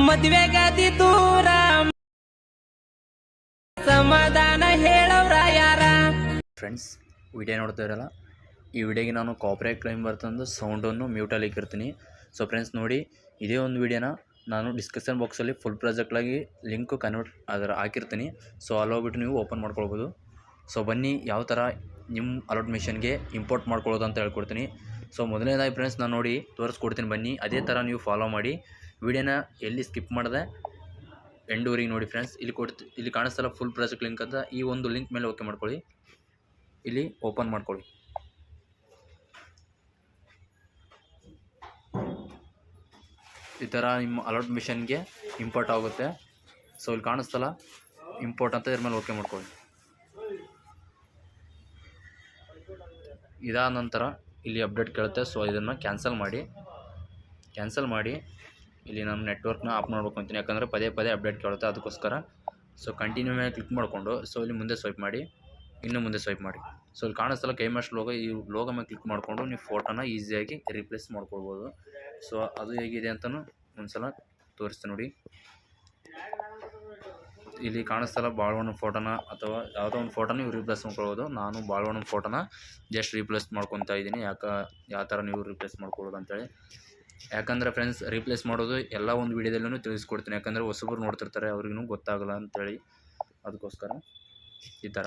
ಮದ್ವೆಗಾದಿ ದೂರ ಸಮಾಧಾನ ಹೇಳವ್ರ ಯಾರ. ಫ್ರೆಂಡ್ಸ್, ವಿಡಿಯೋ ನೋಡ್ತಾ ಇರಲ್ಲ, ಈ ವಿಡಿಯೋಗೆ ನಾನು ಕಾಪಿರೈಟ್ ಕ್ಲೈಮ್ ಬರ್ತಂದು ಸೌಂಡನ್ನು ಮ್ಯೂಟಲ್ಲಿ ಇಕ್ಕಿರ್ತೀನಿ. ಸೊ ಫ್ರೆಂಡ್ಸ್ ನೋಡಿ, ಇದೇ ಒಂದು ವಿಡಿಯೋನ ನಾನು ಡಿಸ್ಕ್ರಿಪ್ಷನ್ ಬಾಕ್ಸಲ್ಲಿ ಫುಲ್ ಪ್ರಾಜೆಕ್ಟಾಗಿ ಲಿಂಕು ಕನ್ವರ್ಟ್ ಅದರ ಹಾಕಿರ್ತೀನಿ. ಸೊ ಅಲ್ಲಿ ಹೋಗ್ಬಿಟ್ಟು ನೀವು ಓಪನ್ ಮಾಡ್ಕೊಳ್ಬೋದು. ಸೊ ಬನ್ನಿ ಯಾವ ಥರ ನಿಮ್ಮ ಅಲರ್ಟ್ ಮಿಷನ್ಗೆ ಇಂಪೋರ್ಟ್ ಮಾಡ್ಕೊಳ್ಳೋದು ಅಂತ ಹೇಳ್ಕೊಡ್ತೀನಿ. ಸೊ ಮೊದಲನೇದಾಗಿ ಫ್ರೆಂಡ್ಸ್ ನಾನು ನೋಡಿ ತೋರಿಸ್ಕೊಡ್ತೀನಿ, ಬನ್ನಿ ಅದೇ ಥರ ನೀವು ಫಾಲೋ ಮಾಡಿ. ವಿಡಿಯೋನ ಎಲ್ಲಿ ಸ್ಕಿಪ್ ಮಾಡಿದೆ ಎಂಡೂರಿಗೆ ನೋಡಿ ಫ್ರೆಂಡ್ಸ್. ಇಲ್ಲಿ ಕಾಣಿಸ್ತಲ್ಲ ಫುಲ್ ಪ್ರಾಜೆಕ್ಟ್ ಲಿಂಕ್ ಅಂತ, ಈ ಒಂದು ಲಿಂಕ್ ಮೇಲೆ ಓಕೆ ಮಾಡ್ಕೊಳ್ಳಿ. ಇಲ್ಲಿ ಓಪನ್ ಮಾಡ್ಕೊಳ್ಳಿ. ಈ ಥರ ನಿಮ್ಮ ಅಲರ್ಟ್ ಮಿಷನ್ಗೆ ಇಂಪೋರ್ಟ್ ಆಗುತ್ತೆ. ಸೊ ಇಲ್ಲಿ ಕಾಣಿಸ್ತಲ್ಲ ಇಂಪೋರ್ಟ್ ಅಂತ, ಇದ್ರ ಮೇಲೆ ಓಕೆ ಮಾಡ್ಕೊಳ್ಳಿ. ಇದಾದ ನಂತರ ಇಲ್ಲಿ ಅಪ್ಡೇಟ್ ಕೇಳುತ್ತೆ. ಸೊ ಇದನ್ನು ಕ್ಯಾನ್ಸಲ್ ಮಾಡಿ ಇಲ್ಲಿ ನಾನು ನೆಟ್ವರ್ಕ್ನ ಆಫ್ ಮಾಡಬೇಕು ಅಂತೀನಿ, ಯಾಕಂದರೆ ಪದೇ ಅಪ್ಡೇಟ್ ಕೇಳುತ್ತೆ ಅದಕ್ಕೋಸ್ಕರ. ಸೊ ಕಂಟಿನ್ಯೂ ಮೇಲೆ ಕ್ಲಿಕ್ ಮಾಡಿಕೊಂಡು ಸೊ ಇಲ್ಲಿ ಮುಂದೆ ಸ್ವೈಪ್ ಮಾಡಿ, ಇನ್ನೂ ಮುಂದೆ ಸ್ವೈಪ್ ಮಾಡಿ. ಸೊ ಇಲ್ಲಿ ಕಾಣಿಸ್ತಲ್ಲ ಕೈಮಾಸ್ಟ್ ಲೋಗೋ, ಈ ಲೋಗೋ ಮೇಲೆ ಕ್ಲಿಕ್ ಮಾಡಿಕೊಂಡು ನೀವು ಫೋಟೋನ ಈಸಿಯಾಗಿ ರಿಪ್ಲೇಸ್ ಮಾಡ್ಕೊಳ್ಬೋದು. ಸೊ ಅದು ಹೇಗಿದೆ ಅಂತಲೂ ಒಂದ್ಸಲ ತೋರಿಸ್ತೀನಿ ನೋಡಿ. ಇಲ್ಲಿ ಕಾಣಿಸ್ತಲ್ಲ ಬಾಳವಣ್ಣ ಫೋಟೋನ ಅಥವಾ ಯಾವುದೋ ಒಂದು ಫೋಟೋನ ನೀವು ರಿಪ್ಲೇಸ್ ಮಾಡ್ಕೊಳ್ಬೋದು. ನಾನು ಬಾಳವಣ್ಣ ಫೋಟೋನ ಜಸ್ಟ್ ರಿಪ್ಲೇಸ್ ಮಾಡ್ಕೊತಾ ಇದ್ದೀನಿ. ಯಾವ ಥರ ನೀವು ರಿಪ್ಲೇಸ್ ಮಾಡ್ಕೊಳ್ಳೋದು ಅಂತೇಳಿ. ಯಾಕಂದರೆ ಫ್ರೆಂಡ್ಸ್, ರಿಪ್ಲೇಸ್ ಮಾಡೋದು ಎಲ್ಲ ಒಂದು ವೀಡಿಯೋದಲ್ಲೂ ತಿಳಿಸ್ಕೊಡ್ತೀನಿ, ಯಾಕಂದರೆ ಹೊಸಬ್ರು ನೋಡ್ತಿರ್ತಾರೆ, ಅವ್ರಿಗೂ ಗೊತ್ತಾಗಲ್ಲ ಅಂಥೇಳಿ. ಅದಕ್ಕೋಸ್ಕರ ಈ ಥರ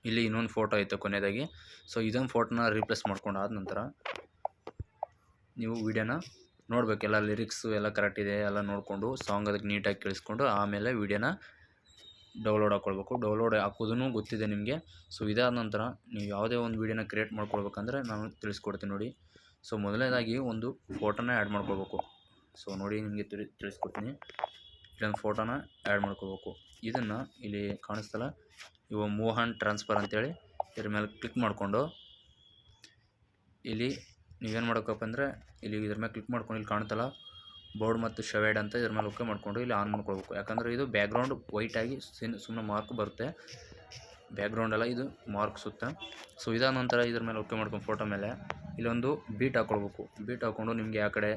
ಇಲ್ಲಿ ಇನ್ನೊಂದು ಫೋಟೋ ಐತೆ ಕೊನೆಯದಾಗಿ. ಸೊ ಇದೊಂದು ಫೋಟೋನ ರಿಪ್ಲೇಸ್ ಮಾಡ್ಕೊಂಡಾದ ನಂತರ ನೀವು ವೀಡಿಯೋನ ನೋಡಬೇಕು, ಎಲ್ಲ ಲಿರಿಕ್ಸು ಎಲ್ಲ ಕರೆಕ್ಟ್ ಇದೆ ಎಲ್ಲ ನೋಡಿಕೊಂಡು ಸಾಂಗ್ ಅದಕ್ಕೆ ನೀಟಾಗಿ ಕೇಳಿಸ್ಕೊಂಡು ಆಮೇಲೆ ವೀಡಿಯೋನ ಡೌನ್ಲೋಡ್ ಹಾಕ್ಕೊಳ್ಬೇಕು. ಡೌನ್ಲೋಡ್ ಹಾಕೋದೂ ಗೊತ್ತಿದೆ ನಿಮಗೆ. ಸೊ ಇದಾದ ನಂತರ ನೀವು ಯಾವುದೇ ಒಂದು ವೀಡಿಯೋನ ಕ್ರಿಯೇಟ್ ಮಾಡ್ಕೊಳ್ಬೇಕಂದ್ರೆ ನಾನು ತಿಳಿಸ್ಕೊಡ್ತೀನಿ ನೋಡಿ. ಸೊ ಮೊದಲನೇದಾಗಿ ಒಂದು ಫೋಟೋನ ಆ್ಯಡ್ ಮಾಡ್ಕೋಬೇಕು. ಸೊ ನೋಡಿ ನಿಮಗೆ ತಿಳಿಸ್ಕೊಡ್ತೀನಿ. ಇಲ್ಲೊಂದು ಫೋಟೋನ ಆ್ಯಡ್ ಮಾಡ್ಕೋಬೇಕು. ಇದನ್ನು ಇಲ್ಲಿ ಕಾಣಿಸ್ತಲ್ಲ ಇವು ಮೋಹನ್ ಟ್ರಾನ್ಸ್ಫರ್ ಅಂತೇಳಿ, ಇದ್ರ ಮೇಲೆ ಕ್ಲಿಕ್ ಮಾಡಿಕೊಂಡು ಇಲ್ಲಿ ನೀವೇನು ಮಾಡೋಕ್ಕಪ್ಪ ಅಂದರೆ ಇಲ್ಲಿ ಇದ್ರ ಮೇಲೆ ಕ್ಲಿಕ್ ಮಾಡ್ಕೊಂಡು ಇಲ್ಲಿ ಕಾಣುತ್ತಲ್ಲ ಬೋರ್ಡ್ ಮತ್ತು ಶವೇಡ್ ಅಂತ, ಇದ್ರ ಮೇಲೆ ಓಕೆ ಮಾಡಿಕೊಂಡು ಇಲ್ಲಿ ಆನ್ ಮಾಡ್ಕೊಳ್ಬೇಕು. ಯಾಕಂದರೆ ಇದು ಬ್ಯಾಕ್ಗ್ರೌಂಡ್ ವೈಟಾಗಿ ಸುಮ್ಮನೆ ಮಾರ್ಕ್ ಬರುತ್ತೆ, ಬ್ಯಾಕ್ಗ್ರೌಂಡೆಲ್ಲ ಇದು ಮಾರ್ಕ್ ಸುತ್ತ. ಸೊ ಇದಾದ ನಂತರ ಇದ್ರ ಮೇಲೆ ಓಕೆ ಮಾಡ್ಕೊಂಡು ಫೋಟೋ ಮೇಲೆ ಇಲ್ಲೊಂದು ಬೀಟ್ ಹಾಕ್ಕೊಳ್ಬೇಕು. ಬೀಟ್ ಹಾಕ್ಕೊಂಡು ನಿಮಗೆ ಆ ಕಡೆ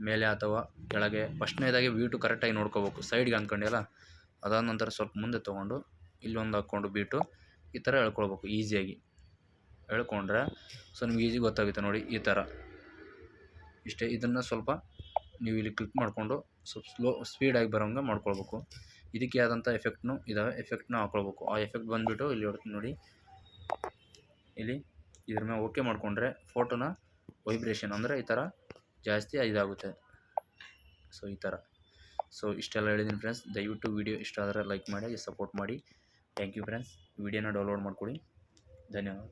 ಮೇಲೆ ಅಥವಾ ಕೆಳಗೆ ಫಸ್ಟ್ನೇದಾಗಿ ಬೀಟು ಕರೆಕ್ಟಾಗಿ ನೋಡ್ಕೋಬೇಕು, ಸೈಡ್ಗೆ ಅಂದ್ಕೊಂಡಿಲ್ಲ. ಅದಾದ ನಂತರ ಸ್ವಲ್ಪ ಮುಂದೆ ತೊಗೊಂಡು ಇಲ್ಲೊಂದು ಹಾಕ್ಕೊಂಡು ಬೀಟು ಈ ಥರ ಹೇಳ್ಕೊಳ್ಬೇಕು ಈಸಿಯಾಗಿ. ಹೇಳ್ಕೊಂಡ್ರೆ ಸೊ ನಿಮ್ಗೆ ಈಸಿ ಗೊತ್ತಾಗುತ್ತೆ ನೋಡಿ ಈ ಥರ. ಇಷ್ಟೇ. ಇದನ್ನು ಸ್ವಲ್ಪ ನೀವು ಇಲ್ಲಿ ಕ್ಲಿಕ್ ಮಾಡಿಕೊಂಡು ಸ್ವಲ್ಪ ಸ್ಪೀಡಾಗಿ ಬರೋಂಗೆ ಮಾಡ್ಕೊಳ್ಬೇಕು. ಇದಕ್ಕೆ ಆದಂಥ ಎಫೆಕ್ಟ್ನು ಇದ್ದಾವೆ, ಎಫೆಕ್ಟ್ನ ಹಾಕ್ಕೊಳ್ಬೇಕು. ಆ ಎಫೆಕ್ಟ್ ಬಂದುಬಿಟ್ಟು ಇಲ್ಲಿ ಹೊಡ್ತೀನಿ ನೋಡಿ, ಇಲ್ಲಿ ಇದ್ರ ಮೇಲೆ ಓಕೆ ಮಾಡಿಕೊಂಡ್ರೆ ಫೋಟೋನ ವೈಬ್ರೇಷನ್ ಅಂದರೆ ಈ ಥರ ಜಾಸ್ತಿ ಇದಾಗುತ್ತೆ. ಸೊ ಈ ಥರ. ಸೊ ಇಷ್ಟೆಲ್ಲ ಹೇಳಿದ್ದೀನಿ ಫ್ರೆಂಡ್ಸ್. ದಯವಿಟ್ಟು ವಿಡಿಯೋ ಇಷ್ಟ ಆದರೆ ಲೈಕ್ ಮಾಡಿ, ಸಪೋರ್ಟ್ ಮಾಡಿ. Thank you friends. ವಿಡಿಯೋನ ಡೌನ್ಲೋಡ್ ಮಾಡ್ಕೊಳ್ಳಿ. ಧನ್ಯವಾದ.